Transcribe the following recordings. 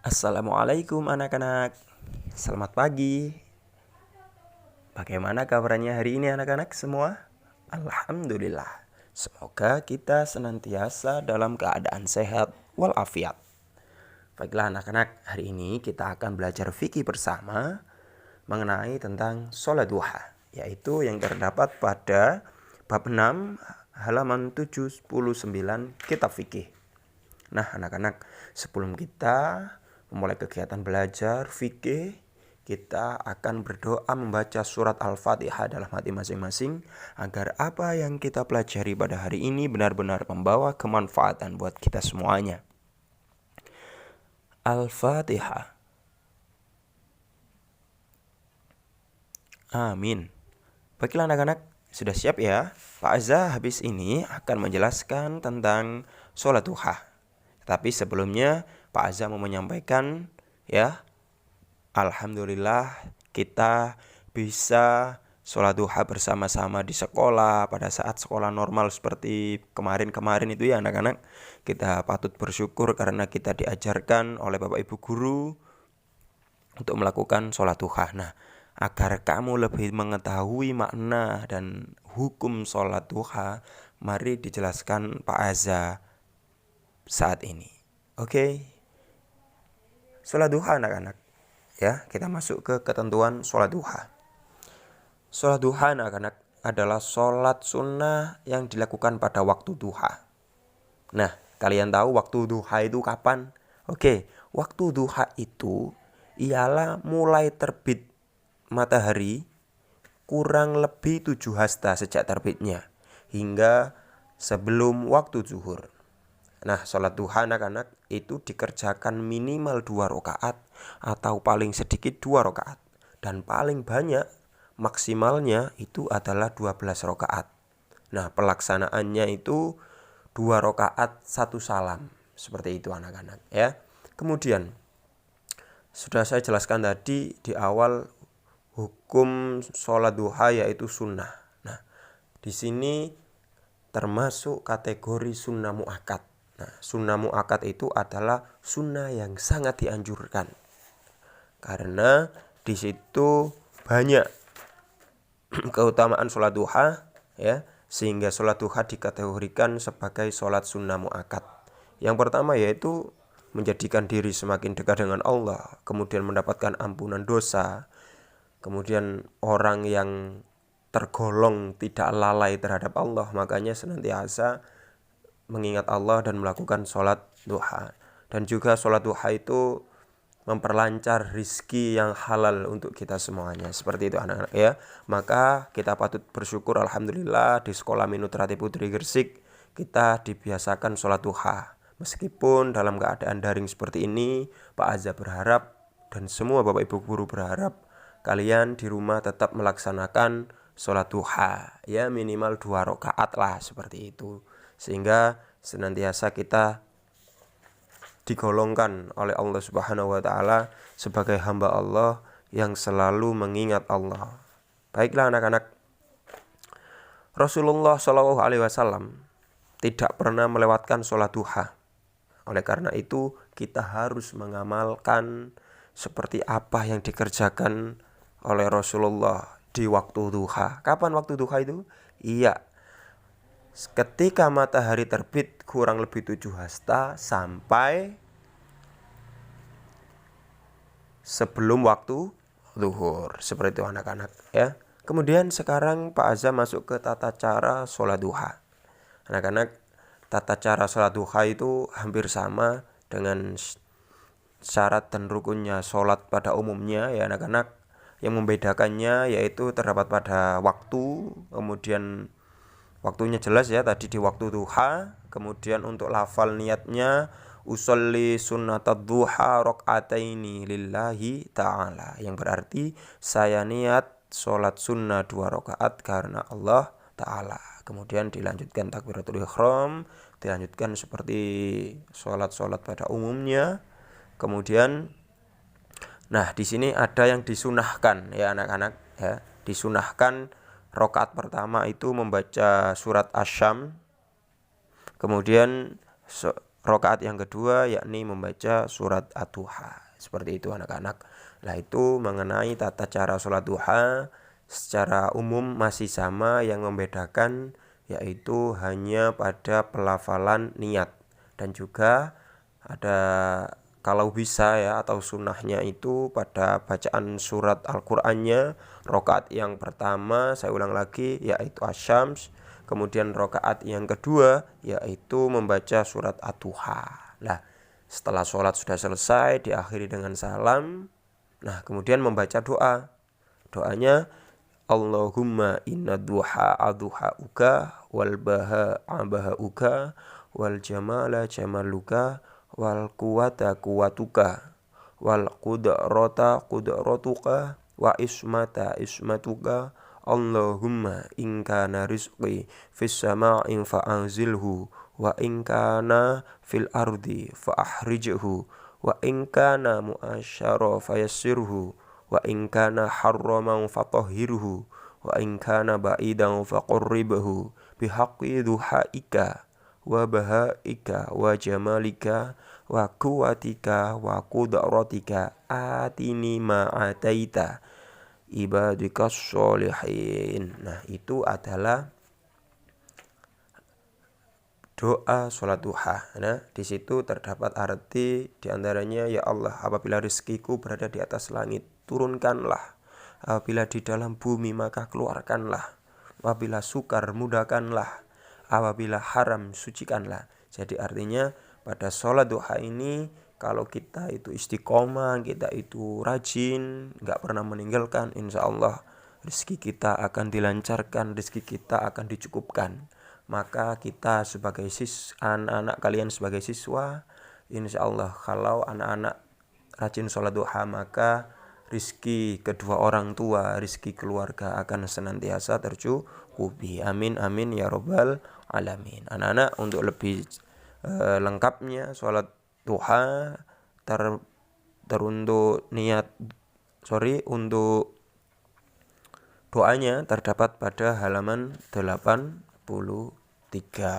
Assalamualaikum anak-anak. Selamat pagi. Bagaimana kabarnya hari ini anak-anak semua? Alhamdulillah. Semoga kita senantiasa dalam keadaan sehat walafiat. Baiklah anak-anak, hari ini kita akan belajar fikih bersama mengenai tentang sholat duha, yaitu yang terdapat pada bab 6 halaman 79 kitab fikih. Nah anak-anak, sebelum kita memulai kegiatan belajar fikih, kita akan berdoa membaca surat Al-Fatihah dalam hati masing-masing agar apa yang kita pelajari pada hari ini benar-benar membawa kemanfaatan buat kita semuanya. Al-Fatihah. Amin. Baiklah anak-anak, sudah siap ya? Pak Azza habis ini akan menjelaskan tentang sholat duha. Tapi sebelumnya Pak Azza mau menyampaikan ya, alhamdulillah kita bisa sholat duha bersama-sama di sekolah pada saat sekolah normal seperti kemarin-kemarin itu ya anak-anak. Kita patut bersyukur karena kita diajarkan oleh Bapak Ibu Guru untuk melakukan sholat duha. Nah, agar kamu lebih mengetahui makna dan hukum sholat duha, mari dijelaskan Pak Azza saat ini. Oke. Sholat duha anak-anak. Ya, kita masuk ke ketentuan sholat duha. Sholat duha anak-anak adalah sholat sunnah yang dilakukan pada waktu duha. Nah, kalian tahu waktu duha itu kapan? Oke, waktu duha itu ialah mulai terbit matahari kurang lebih 7 hasta sejak terbitnya hingga sebelum waktu zuhur. Nah, sholat duha anak-anak itu dikerjakan minimal 2 rakaat atau paling sedikit 2 rakaat. Dan paling banyak maksimalnya itu adalah 12 rakaat. Nah, pelaksanaannya itu 2 rakaat 1 salam. Seperti itu anak-anak ya. Kemudian sudah saya jelaskan tadi di awal hukum sholat duha yaitu sunnah. Nah, di sini termasuk kategori sunnah muakkad. Nah, sunnah muakkad itu adalah sunnah yang sangat dianjurkan karena di situ banyak keutamaan sholat duha ya, sehingga sholat duha dikategorikan sebagai sholat sunnah muakkad. Yang pertama yaitu menjadikan diri semakin dekat dengan Allah, kemudian mendapatkan ampunan dosa, kemudian orang yang tergolong tidak lalai terhadap Allah, makanya senantiasa mengingat Allah dan melakukan sholat duha. Dan juga sholat duha itu memperlancar rizki yang halal untuk kita semuanya. Seperti itu anak-anak ya. Maka kita patut bersyukur alhamdulillah di Sekolah Minutrati Putri Gresik kita dibiasakan sholat duha. Meskipun dalam keadaan daring seperti ini, Pak Azza berharap dan semua Bapak Ibu Guru berharap kalian di rumah tetap melaksanakan sholat duha ya, minimal 2 rakaat lah seperti itu, sehingga senantiasa kita digolongkan oleh Allah Subhanahu wa taala sebagai hamba Allah yang selalu mengingat Allah. Baiklah anak-anak, Rasulullah Shallallahu alaihi wasallam tidak pernah melewatkan sholat duha. Oleh karena itu kita harus mengamalkan seperti apa yang dikerjakan oleh Rasulullah di waktu duha. Kapan waktu duha itu? Iya, ketika matahari terbit kurang lebih 7 hasta sampai sebelum waktu zuhur. Seperti itu anak-anak ya. Kemudian sekarang Pak Azza masuk ke tata cara sholat duha. Anak-anak, tata cara sholat duha itu hampir sama dengan syarat dan rukunnya sholat pada umumnya ya anak-anak. Yang membedakannya yaitu terdapat pada waktu, kemudian waktunya jelas ya tadi di waktu duha. Kemudian untuk lafal niatnya usolli sunnatad duha rakaataini lillahi ta'ala, yang berarti saya niat sholat sunnah 2 rakaat karena Allah ta'ala. Kemudian dilanjutkan takbiratul ihram, dilanjutkan seperti sholat-sholat pada umumnya. Kemudian nah, di sini ada yang disunahkan ya anak-anak ya. Disunahkan rakaat pertama itu membaca surat Asy-Syams. Kemudian rakaat yang kedua yakni membaca surat Ad-Duha. Seperti itu anak-anak. Nah, itu mengenai tata cara sholat duha secara umum masih sama, yang membedakan yaitu hanya pada pelafalan niat, dan juga ada kalau bisa ya atau sunnahnya itu pada bacaan surat Al-Qur'annya rakaat yang pertama, saya ulang lagi, yaitu Asy-Syams. Kemudian rakaat yang kedua yaitu membaca surat Ad-Duha. Nah, setelah sholat sudah selesai diakhiri dengan salam. Nah, kemudian membaca doa. Doanya Allahumma inna duha aduhauka wal baha abahauka wal jamala jamaluka wal quwata quwatuka wal qudrata qudratuka wa ismata ismatuka. Allahumma in kana rizqi fis sama'i fa'anzilhu wa in kana fil ardi fa'ahrijhu wa in kana mu'asyara fayassirhu wa in kana harraman fatahhirhu wa in kana ba'idan faqarribhu bihaqqi duhaika wa bahaika wa jamalika wa quwwatika wa qudratika atini ma ataita ibadikas sholihin. Nah, itu adalah doa sholat duha. Nah, di situ terdapat arti diantaranya, ya Allah, apabila rezekiku berada di atas langit, turunkanlah. Apabila di dalam bumi, maka keluarkanlah. Apabila sukar, mudahkanlah. Apabila haram, sucikanlah. Jadi artinya pada sholat duha ini, kalau kita itu istiqomah, kita itu rajin, gak pernah meninggalkan, insya Allah rezeki kita akan dilancarkan, rezeki kita akan dicukupkan. Maka kita sebagai anak-anak kalian sebagai siswa, insya Allah kalau anak-anak rajin sholat duha, maka rizki kedua orang tua, rizki keluarga akan senantiasa tercukupi. Amin amin ya robbal alamin. Anak-anak, untuk lebih lengkapnya sholat duha untuk doanya terdapat pada halaman 83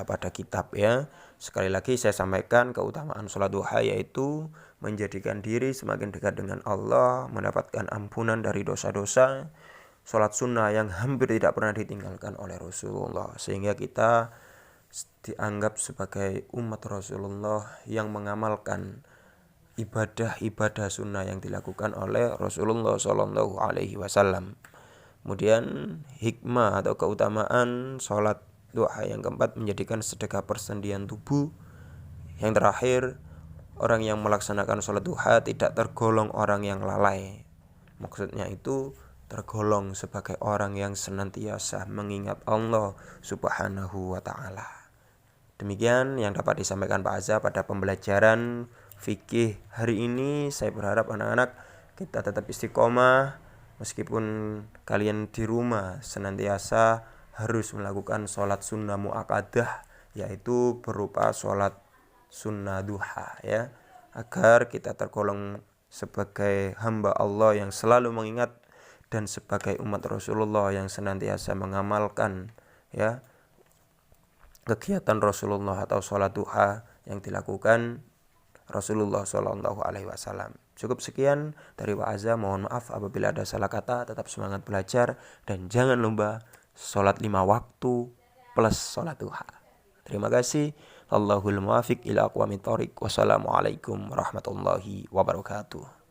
pada kitab ya. Sekali lagi saya sampaikan keutamaan sholat duha, yaitu menjadikan diri semakin dekat dengan Allah, mendapatkan ampunan dari dosa-dosa, sholat sunnah yang hampir tidak pernah ditinggalkan oleh Rasulullah, sehingga kita dianggap sebagai umat Rasulullah yang mengamalkan ibadah-ibadah sunnah yang dilakukan oleh Rasulullah Shallallahu Alaihi Wasallam. Kemudian hikmah atau keutamaan sholat duha yang keempat, menjadikan sedekah persendian tubuh. Yang terakhir, orang yang melaksanakan sholat duha tidak tergolong orang yang lalai. Maksudnya itu tergolong sebagai orang yang senantiasa mengingat Allah Subhanahu wa Ta'ala. Demikian yang dapat disampaikan Pak Azza pada pembelajaran fikih hari ini. Saya berharap anak-anak kita tetap istiqomah, meskipun kalian di rumah senantiasa harus melakukan sholat sunnah mu'akadah, yaitu berupa sholat sunnah duha ya, agar kita tergolong sebagai hamba Allah yang selalu mengingat, dan sebagai umat Rasulullah yang senantiasa mengamalkan ya kegiatan Rasulullah atau sholat duha yang dilakukan Rasulullah Shallallahu Alaihi Wasallam. Cukup sekian dari Pak Azza. Mohon maaf apabila ada salah kata. Tetap semangat belajar dan jangan lupa sholat 5 waktu plus sholat duha. Terima kasih. Allahul muwafiq ila aqwamit thoriq. Wassalamualaikum warahmatullahi wabarakatuh.